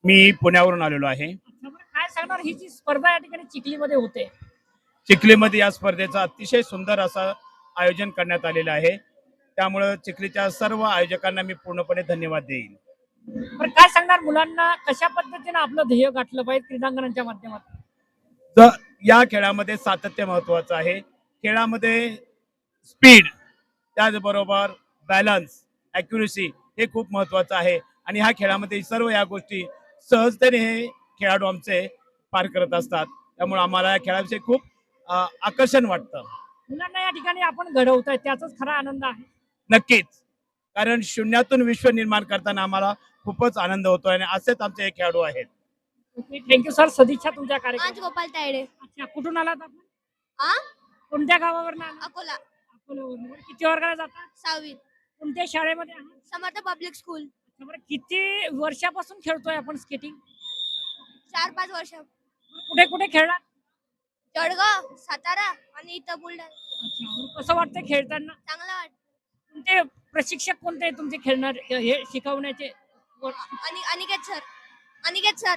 मी पुण्यावरून आलेलो आहे. अच्छा, बरं काय सांगणार ही जी स्पर्धा या ठिकाणी चिखलीमध्ये होते? चिखलीमध्ये या स्पर्धेचं अतिशय सुंदर असं आयोजन करण्यात आलेलं आहे. त्यामुळं चिखलीच्या सर्व आयोजकांना मी पूर्णपणे धन्यवाद देईन. बरं काय सांगणार मुलांना कशा पद्धतीने आपलं ध्येय गाठलं पाहिजे क्रीडांगणाच्या माध्यमातून? तर या खेळामध्ये सातत्य महत्वाचं आहे. खेळामध्ये स्पीड, त्याचबरोबर बॅलन्स, ॲक्युरेसी हे खूप महत्वाचं आहे आणि ह्या खेळामध्ये सर्व या गोष्टी सहजतेने हे खेळाडू आमचे पार करत असतात. त्यामुळे आम्हाला या खेळाविषयी खूप आकर्षण वाटतं. मुलांना या ठिकाणी आपण घडवतोय त्याचाच खरा आनंद आहे. नक्कीच, कारण शून्यातून विश्व निर्माण करताना आम्हाला खूपच आनंद होतोय आणि असेच आमचे हे खेळाडू आहेत. Okay, thank you sir. सदिच्छा तुमच्या आज कार्यक्रमात. गोपाल तायडे. अच्छा, कुठून आलात आपण? आ कोणत्या गावावरून आलात? अकोला अकोल्यावरून. बरं, किती वर्गाला जातात? 6वी कोणत्या शाळेमध्ये आहात? समर्थ पब्लिक स्कूल. अच्छा, बरं किती वर्षापासून खेळतोय आपण स्केटिंग? 4-5 वर्ष. कुठे कुठे खेळलात? जळगाव, सातारा आणि इथं बुलढाणा. अच्छा, बरं कसं वाटतं खेळताना? चांगला वाटतं. तुमचे प्रशिक्षक कोणते आहे तुमचे खेळणार हे शिकवण्याचे? आणि अनिकेत सर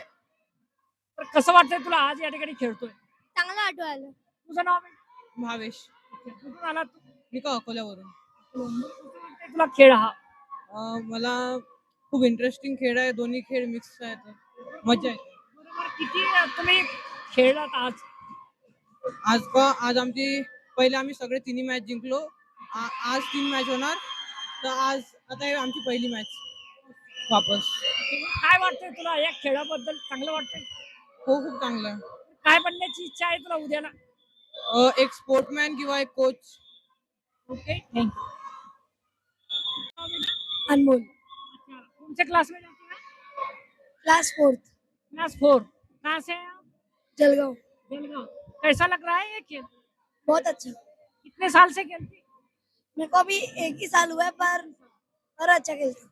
बरं, कसं वाटतंय तुला आज या ठिकाणी खेळतोय? चांगलं वाटू आलं. तुझं नाव काय? भावेश. अच्छा, कुठून आलात तू? मी का अकोल्यावरून. कसं वाटतंय तुला खेळ हा? मला खूप इंटरेस्टिंग खेळ आहे. दोन्ही खेळ मिक्स आहेत. मजा येते. बरोबर, किती तुम्ही खेळलात आज? आज आमची पहिले आम्ही सगळे तिन्ही मॅच जिंकलो. आज 3 मॅच होणार. तर आता हे आमची पहिली मॅच वापस. काय वाटतंय तुला या खेळाबद्दल? चांगलं वाटतंय? हो, खूप चांगलं आहे. काय बनण्याची इच्छा आहे तुला उद्याला? एक स्पोर्टमॅन किंवा एक कोच. Okay, thank you. अनमोल. अच्छा, कौन से क्लास में जाते हैं? Class 4 class 4। कहाँ से हैं आप? जलगांव। जलगांव। कैसा लग रहा है ये खेल? बहुत अच्छा। कितने साल से खेलते? मेरे को अभी 1 ही साल हुआ है पर अच्छा खेलता हूँ।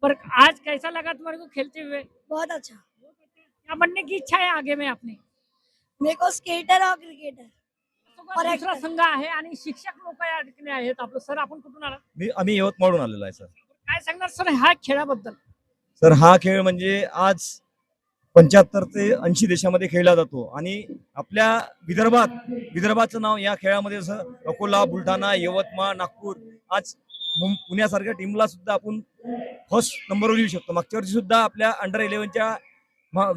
पर आज कैसा लगा तुम्हारे को खेलते हुए? बहुत अच्छा। क्या बनने की इच्छा है आगे में आपने? मेरे को स्केटर और क्रिकेटर। और दुसरा संघ आहे आणि शिक्षक लोक या ठिकाणी आहेत. आपलं सर, आपण कुठून आलात? आम्ही यवतमाळून आलेलो आहे सर. काय सांगणार सर ह्या खेळाबद्दल? सर, हा खेळ म्हणजे आज 75 ते 80 देशामध्ये खेळला जातो आणि आपल्या विदर्भाचं नाव या खेळामध्ये जसं अकोला, बुलढाणा, यवतमाळ, नागपूर, आज पुण्यासारख्या टीमला सुद्धा आपण फर्स्ट नंबरवर येऊ शकतो. मागच्या वर्षी सुद्धा आपल्या अंडर 11च्या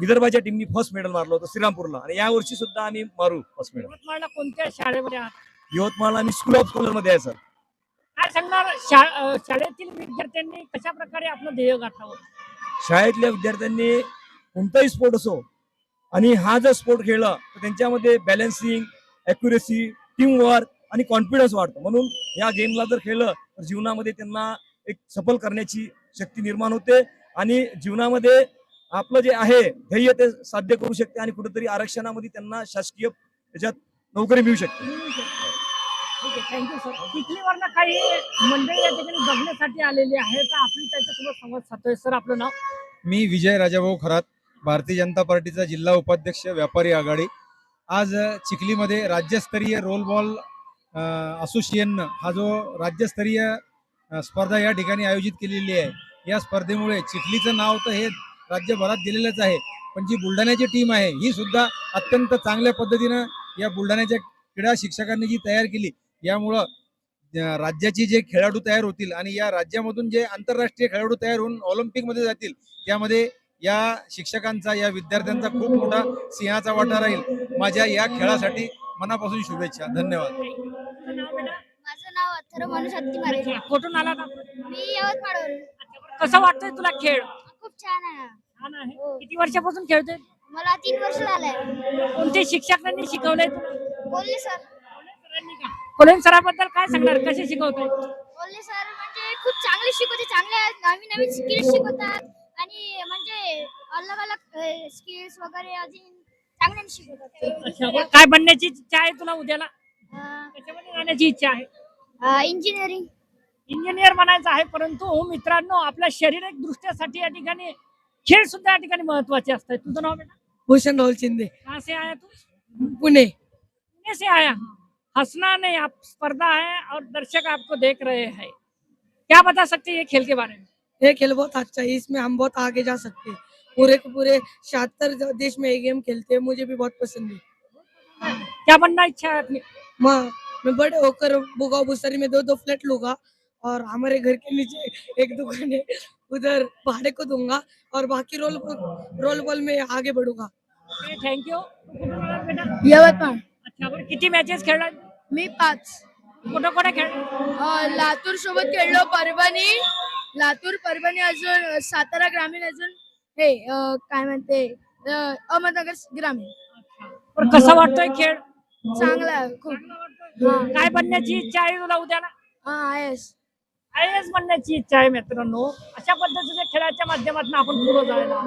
विदर्भाच्या टीमनी फर्स्ट मेडल मारलं होतं श्रीरामपूरला आणि या वर्षी सुद्धा आम्ही मारू फर्स्ट मेडल. यवतमाळला कोणत्या शाळेमध्ये आहात? यवतमाळला आम्ही स्कूल ऑफ स्कॉलर मध्ये आहे सर. काय सांगणार शाळेतील विद्यार्थ्यांनी कशा प्रकारे आपलं ध्येय गाठावं? शाळेतल्या विद्यार्थ्यांनी कोणताही स्पोर्ट असो आणि हा जर स्पोर्ट खेळला तर त्यांच्यामध्ये बॅलन्सिंग, ॲक्युरेसी, टीमवर्क आणि कॉन्फिडन्स वाढतो. म्हणून या गेमला जर खेळलं तर जीवनामध्ये त्यांना एक सफल करण्याची शक्ती निर्माण होते आणि जीवनामध्ये आपलं जे आहे ध्येय ते साध्य करू शकते आणि कुठेतरी आरक्षणामध्ये त्यांना शासकीय त्याच्यात नोकरी मिळू शकते. Thank you sir. चिखलीवरनं काही मंडळी या ठिकाणी बघण्यासाठी आलेली आहे, तर आपण त्यांच्यासोबत संवाद साधतोय. सर, आपलं नाव? मी विजय राजाभाऊ खरात, भारतीय जनता पार्टीचा जिल्हा उपाध्यक्ष, व्यापारी आघाडी. आज चिखलीमध्ये राज्यस्तरीय रोल बॉल असोसिएशननं हा जो राज्यस्तरीय स्पर्धा या ठिकाणी आयोजित केलेली आहे. या स्पर्धेमुळे चिखलीचं नाव तर हे राज्यभरात दिलेलंच आहे, पण जी बुलढाण्याची टीम आहे ही सुद्धा अत्यंत चांगल्या पद्धतीनं या बुलढाण्याच्या क्रीडा शिक्षकांनी जी तयार केली, यामुळं राज्याची जे खेळाडू तयार होतील आणि या राज्यामधून जे आंतरराष्ट्रीय खेळाडू तयार होऊन ऑलिम्पिकमध्ये जातील, त्यामध्ये या शिक्षकांचा, या विद्यार्थ्यांचा खूप मोठा सिंहाचा वाटा राहील. माझ्या या खेळासाठी मनापासून शुभेच्छा. धन्यवाद. माझं नाव अथर्व मनुष हत्तीमारे. कुठून आलात आपण? मी यवतमाळवरून. कसं वाटतंय तुला खेळ? खूप छान आहे. छान आहे. किती वर्षापासून खेळतोय? मला 3 वर्ष झालंय. कोणते शिक्षकांनी शिकवलंय तुला? बोलले सर. कोलेन सराबद्दल काय सांगणार? कसे शिकवताय? बोलले सर म्हणजे खूप चांगले शिकवते, चांगले नवीन नवीन स्किल्स शिकवतात आणि म्हणजे अलग अलग स्किल्स वगैरे अजून चांगले शिकवतात. अच्छा, बरं. काय बनण्याची इच्छा आहे तुला उद्याला? कशामध्ये जाण्याची इच्छा आहे? इंजिनिअरिंग. इंजिनियर बनायचं आहे, परंतु मित्रांनो, आपल्या शारीरिक दृष्ट्यासाठी या ठिकाणी खेळ सुद्धा या ठिकाणी महत्वाचे असतात. तुझं नाव बेटा? भूषण राहुल शिंदे, कहाँ से आया तू? पुणे. पुणे से आया? हंसना नहीं, आप स्पर्धा है और दर्शक आपको देख रहे हैं, क्या बता सकते हैं ये खेल के बारे में? ये खेल बहुत अच्छा है, इसमें हम बहुत आगे जा सकते हैं. पूरे के पूरे 76 देश में ये गेम खेलते हैं, मुझे भी बहुत पसंद है। क्या बनना इच्छा है अपनी? मैं बड़े होकर बुगा बुसरी में 2 फ्लैट लूंगा और हमारे घर के नीचे एक दुकान है, उधर भाड़े को दूंगा और बाकी रोल बॉल में आगे बढ़ूंगा। थँक्यू। बेटा यवतमाळ. अच्छा, बरं किती मॅचेस खेळला? मी 5. कुठं कुठं खेळला? लातूर सोबत खेळलो, लातूर परभणी, अजून सातारा ग्रामीण, अजून हे काय म्हणते अहमदनगर ग्रामीण. बरं कसं वाटतोय खेळ? चांगला आहे खूप. काय बनण्याची इच्छा आहे तुला उद्याला? IAS. IAS बनण्याची इच्छा आहे मित्रांनो. अशा पद्धतीच्या खेळाच्या माध्यमातून आपण पुढे जायला